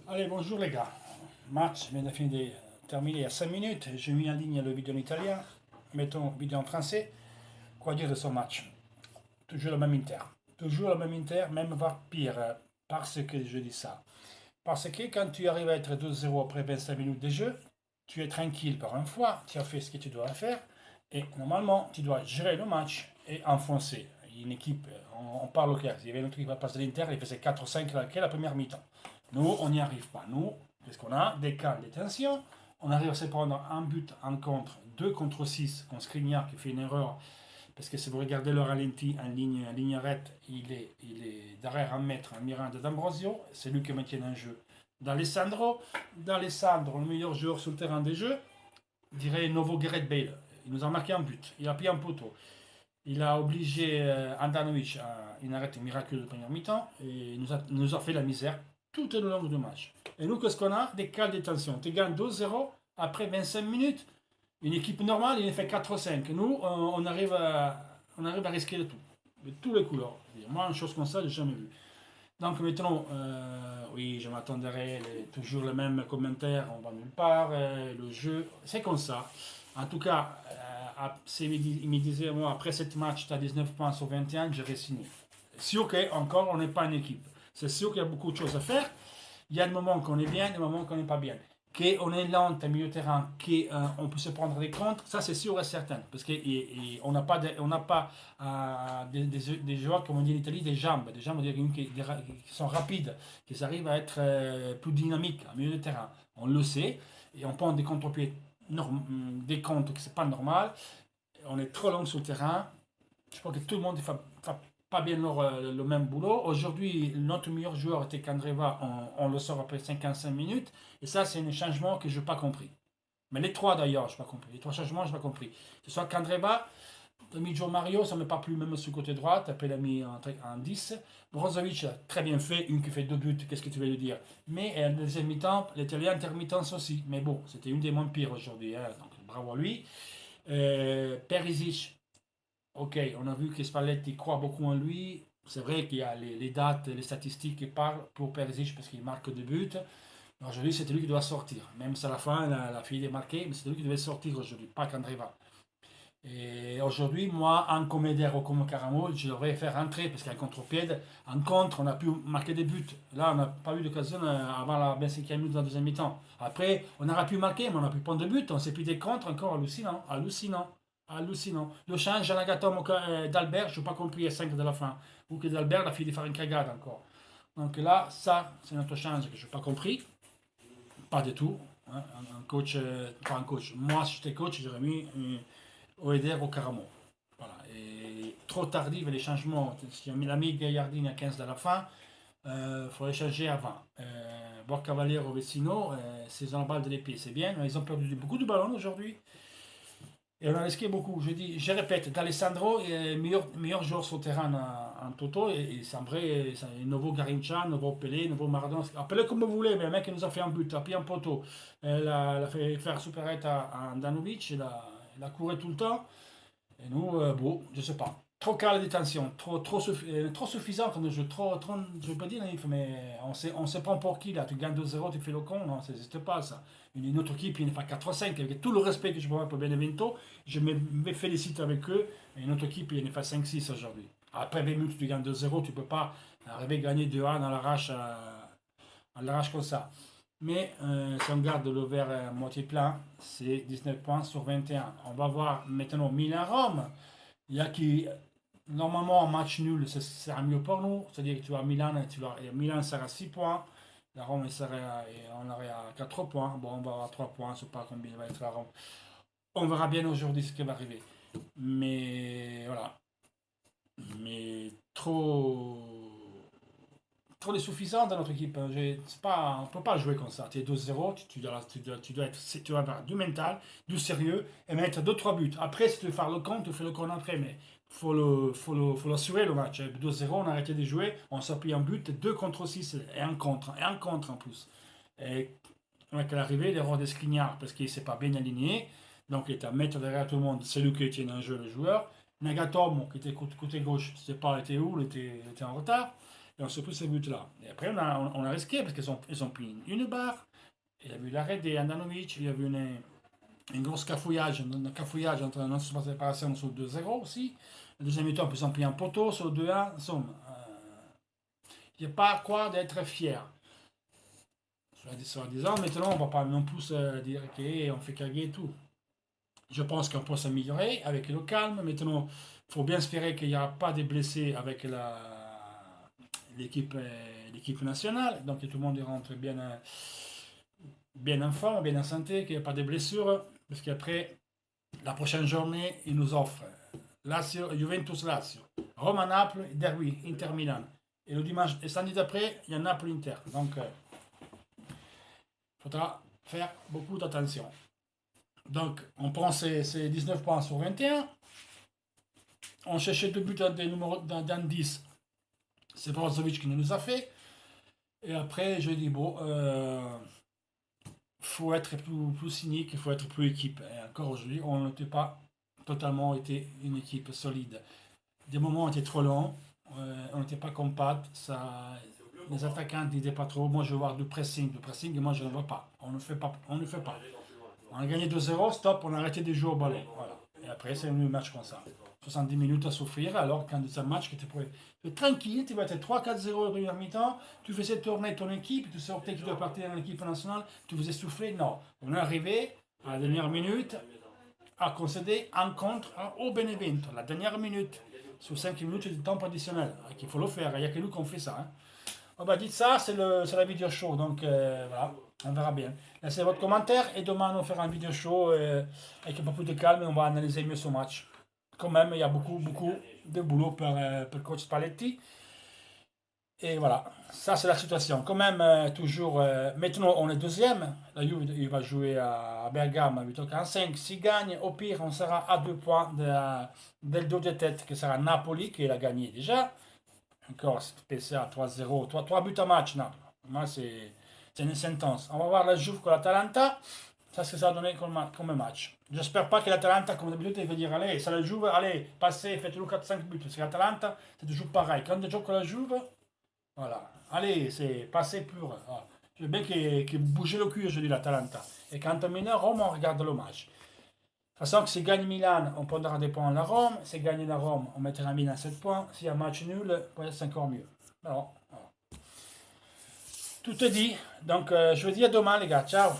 Allez, bonjour les gars. Match vient de finir, terminé il y a 5 minutes. J'ai mis en ligne le vidéo en italien. Mettons vidéo en français. Quoi dire de ce match? Toujours le même Inter. Toujours le même Inter, même voire pire. Parce que je dis ça. Parce que quand tu arrives à être 2-0 après 25 minutes de jeu, tu es tranquille par une fois. Tu as fait ce que tu dois faire. Et normalement, tu dois gérer le match et enfoncer. Une équipe, on parle au clair. Il y avait une autre équipe à passer de l'Inter, il faisait 4 ou 5 la première mi-temps. Nous, on n'y arrive pas. Nous, parce qu'on a des cas de tension, on arrive à se prendre un but en contre, 2 contre 6, contre Skriniar qui fait une erreur. Parce que si vous regardez le ralenti en ligne arrête, il est derrière un mètre, un Miranda d'Ambrosio, c'est lui qui maintient un jeu. D'Alessandro, le meilleur joueur sur le terrain des jeux, dirait Novo Gareth Bale. Il nous a marqué un but, il a pris un poteau. Il a obligé Andanovic à une arrêt miraculeux de première mi-temps et il nous a fait la misère tout le long du match. Et nous, qu'est-ce qu'on a? Des cas de tension. Tu gagnes 2-0 après 25 minutes. Une équipe normale, il en fait 4-5. Nous, on arrive à risquer de tout. De tous les couleurs. Moi, une chose comme ça, je n'ai jamais vu. Donc maintenant, oui, je m'attendrai toujours le même commentaire, on va nulle part, le jeu, c'est comme ça. En tout cas, il me disait, moi, après cette match, tu as 19 points sur 21, j'aurais signé. C'est sûr qu'encore, on n'est pas une équipe. C'est sûr qu'il y a beaucoup de choses à faire. Il y a des moments qu'on est bien, des moments qu'on n'est pas bien. Qu'on est lent au milieu de terrain, qu'on peut se prendre des contres, ça c'est sûr et certain. Parce qu'on n'a pas, des joueurs, comme on dit en Italie, des jambes. Des jambes qui sont rapides, qui arrivent à être plus dynamiques au milieu de terrain. On le sait. Et on prend des contre-pieds, des contres que c'est pas normal. On est trop long sur le terrain. Je crois que tout le monde fait pas bien le même boulot. Aujourd'hui, notre meilleur joueur était Candreva, on le sort après 55 minutes. Et ça, c'est un changement que je n'ai pas compris. Mais les trois d'ailleurs, je n'ai pas compris. Les trois changements, je n'ai pas compris. Que ce soit Candreva, Joe Mario, ça ne m'a pas plu même sur le côté droit. Après, il a mis en 10. Brozovic, très bien fait. Une qui fait deux buts, qu'est-ce que tu veux lui dire? Mais la deuxième mi-temps, l'Italien intermittence aussi. Mais bon, c'était une des moins pires aujourd'hui. Hein, donc bravo à lui. Perisic, ok, on a vu que Spalletti croit beaucoup en lui. C'est vrai qu'il y a les dates, les statistiques qui parlent pour Perisic parce qu'il marque deux buts. Aujourd'hui, c'est lui qui doit sortir. Même si à la fin, la fille est marquée, mais c'est lui qui devait sortir aujourd'hui, pas Candreva. Et aujourd'hui, moi, en comédien ou comme Caramo, je devrais faire entrer parce qu'un contre-pied, en contre, on a pu marquer des buts. Là, on n'a pas eu d'occasion avant la 25e minute de la deuxième mi-temps. Après, on aurait pu marquer, mais on a pu prendre des buts. On s'est pris des contres encore hallucinant, hallucinant, hallucinant. Le change à Nagatomo d'Albert, je n'ai pas compris à 5 de la fin. Ou que d'Albert a fini de faire une cagade encore. Donc là, ça, c'est notre change que je n'ai pas compris. Pas du tout. Hein. Un coach, pas un coach. Moi, si j'étais coach, j'aurais mis Oeder au Caramo. Voilà. Et trop tardif les changements. Si on a mis l'ami Gaillardini à 15 de la fin, il faudrait changer avant. Cavalier au Vecino, c'est dans la balle de l'épée, c'est bien. Ils ont perdu beaucoup de ballons aujourd'hui. Et on a risqué beaucoup. Je répète, d'Alessandro est meilleur joueur sur le terrain en toto. Et c'est vrai, c'est nouveau Garincha, nouveau Pelé, nouveau Maradona. Appelez comme vous voulez, mais le mec qui nous a fait un but, a pris un poteau. Il a fait faire supérette à Andanovic, il a couru tout le temps. Et nous, bon, je sais pas. Trop calme de tension, trop suffisant comme jeu, trop, je veux pas dire naïf, mais on se prend pour qui là? Tu gagnes 2-0, tu fais le con, non, ça n'existe pas ça. Une autre équipe, il fait 4-5, avec tout le respect que je peux avoir pour Benevento, je me félicite avec eux, et une autre équipe, il en fait 5-6 aujourd'hui. Après 20 minutes, tu gagnes 2-0, tu peux pas arriver à gagner 2-1 à l'arrache comme ça. Mais si on garde le verre à moitié plein, c'est 19 points sur 21. On va voir maintenant Milan-Rome. Il y a qui, normalement, un match nul, ça sera mieux pour nous. C'est-à-dire que tu as Milan, et Milan sera à 6 points. La Rome, on aurait à 4 points. Bon, on va avoir 3 points, je ne sais pas combien va être la Rome. On verra bien aujourd'hui ce qui va arriver. Mais voilà. Mais trop de suffisant dans notre équipe. Hein. Pas, on ne peut pas jouer comme ça. Tu es 2-0, tu dois avoir du mental, du sérieux et mettre deux trois buts. Après, si tu veux faire le compte, tu fais le compte après. Mais faut l'assurer le match. 2-0, on a arrêté de jouer, on s'est pris un but, 2 contre 6 et un contre en plus. Et avec l'arrivée, l'erreur de Skriniar parce qu'il ne s'est pas bien aligné. Donc il était à mettre derrière tout le monde, c'est lui qui tient un jeu le joueur. Nagatomo, qui était côté gauche, je ne sais pas, il était où, il était en retard. et on se pris ce but-là. Et après, on a risqué parce qu'ils ont pris une barre. Il y a eu l'arrêt d'Andanovic, il y a eu un gros cafouillage entre notre séparation sur 2-0 aussi. Le deuxième mi-temps, ils ont pris un poteau sur 2-1. En somme, il n'y a pas quoi d'être fier. Soit disant, maintenant, on ne va pas non plus dire qu'on fait caguer et tout. Je pense qu'on peut s'améliorer avec le calme. Maintenant, il faut bien espérer qu'il n'y aura pas de blessés avec l'équipe nationale. Donc, que tout le monde rentre bien en forme, bien en santé, qu'il n'y ait pas de blessures. Parce qu'après, la prochaine journée, il nous offre Lazio, Juventus-Lazio, Roma-Naples, Derby, Inter-Milan. Et le dimanche, et samedi d'après, il y a Naples-Inter. Donc, il faudra faire beaucoup d'attention. Donc, on prend ces 19 points sur 21. On cherchait deux buts dans 10. C'est Brozovic qui nous a fait. Et après, je dis, bon, faut être plus cynique, il faut être plus équipe. Et encore aujourd'hui, on n'était pas totalement été une équipe solide. Des moments étaient trop longs, on n'était pas compact. Les attaquants n'étaient pas trop. Moi, je veux voir du pressing. Du pressing, moi, je ne vois pas. On ne fait pas. On a gagné 2-0, stop, on a arrêté de jouer au ballon. Voilà. Et après, c'est un match comme ça. 70 minutes à souffrir, alors quand c'est un match que tu peux être tranquille, tu vas être 3-4-0 au premier mi-temps, tu faisais tourner ton équipe, tu sortais qui doit partir dans l'équipe nationale, tu faisais souffler. Non. On est arrivé à la dernière minute à concéder un contre au Benevento, la dernière minute, sur 5 minutes de temps additionnel. Il faut le faire, il n'y a que nous qui ont fait ça. Hein. Oh bah dites ça, c'est la vidéo show, donc voilà, on verra bien. Laissez votre commentaire et demain on fera une vidéo show avec un peu plus de calme et on va analyser mieux ce match. Quand même, il y a beaucoup de boulot pour coach Spalletti. Et voilà, ça c'est la situation. Quand même, toujours, maintenant on est deuxième. La Juve il va jouer à Bergame à 8h45. S'il gagne, au pire, on sera à 2 points del dos de tête, que sera Napoli, qui a gagné déjà. Encore PCA 3-0, 3 buts à match, Naples. Moi, c'est une sentence. On va voir la Juve con l'Atalanta. Ça, c'est ça va donner comme match. J'espère pas que l'Atalanta, comme d'habitude, il va dire allez, ça la Juve, allez, passez, faites-le 4-5 buts. Parce que l'Atalanta, c'est toujours pareil. Quand tu joues avec la Juve, voilà. Allez, c'est passé pur. Voilà. Je veux bien qu'il bouge le cul, je dis l'Atalanta. Et quand on mène Rome, on regarde le match. De toute façon, si gagne Milan, on prendra des points à la Rome. Si gagne la Rome, on mettra Milan à 7 points. S'il y a un match nul, peut-être c'est encore mieux. Alors, voilà. Tout est dit. Donc, je vous dis à demain, les gars. Ciao.